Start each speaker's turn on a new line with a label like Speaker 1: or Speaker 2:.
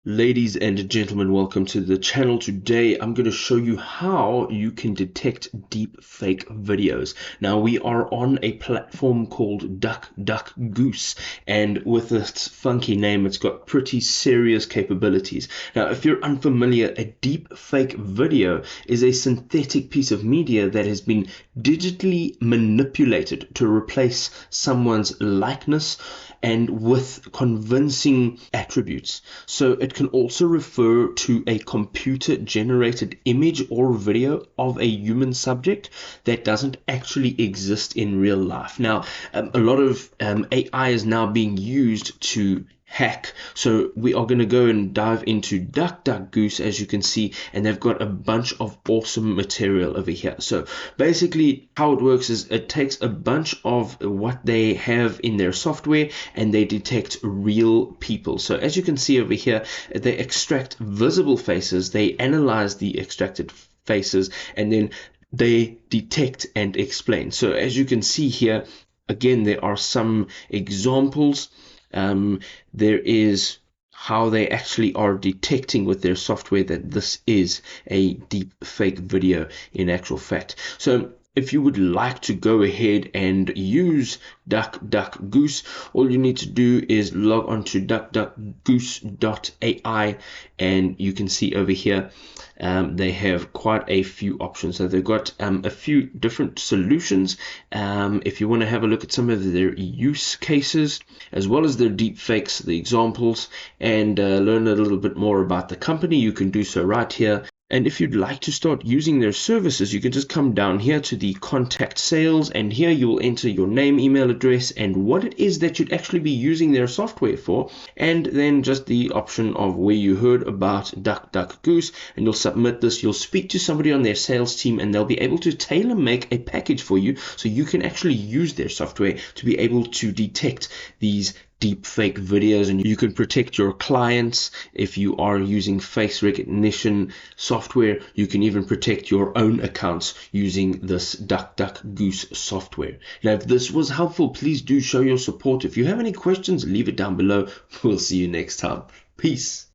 Speaker 1: Ladies and gentlemen, welcome to the channel. Today I'm going to show you how you can detect deep fake videos. Now we are on a platform called DuckDuckGoose, and with its funky name it's got pretty serious capabilities. Now if you're unfamiliar, a deep fake video is a synthetic piece of media that has been digitally manipulated to replace someone's likeness and with convincing attributes. So it can also refer to a computer generated image or video of a human subject that doesn't actually exist in real life. Now, a lot of AI is now being used to hack. So we are going to go and dive into DuckDuckGoose, as you can see, and they've got a bunch of awesome material over here. So basically how it works is it takes a bunch of what they have in their software and they detect real people. So as you can see over here, they extract visible faces, they analyze the extracted faces, and then they detect and explain. So as you can see here, again, there are some examples. There is how they actually are detecting with their software that this is a deep fake video in actual fact. So if you would like to go ahead and use DuckDuckGoose, all you need to do is log on to duckduckgoose.ai, and you can see over here they have quite a few options. So they've got a few different solutions. If you want to have a look at some of their use cases as well as their deep fakes, the examples, and learn a little bit more about the company, you can do so right here. And if you'd like to start using their services, you can just come down here to the contact sales, and here you will enter your name, email address, and what it is that you'd actually be using their software for, and then just the option of where you heard about DuckDuckGoose, and you'll submit this. You'll speak to somebody on their sales team and they'll be able to tailor make a package for you so you can actually use their software to be able to detect these deep fake videos, and you can protect your clients. If you are using face recognition software, you can even protect your own accounts using this DuckDuckGoose software. Now, if this was helpful, please do show your support. If you have any questions, leave it down below. We'll see you next time. Peace.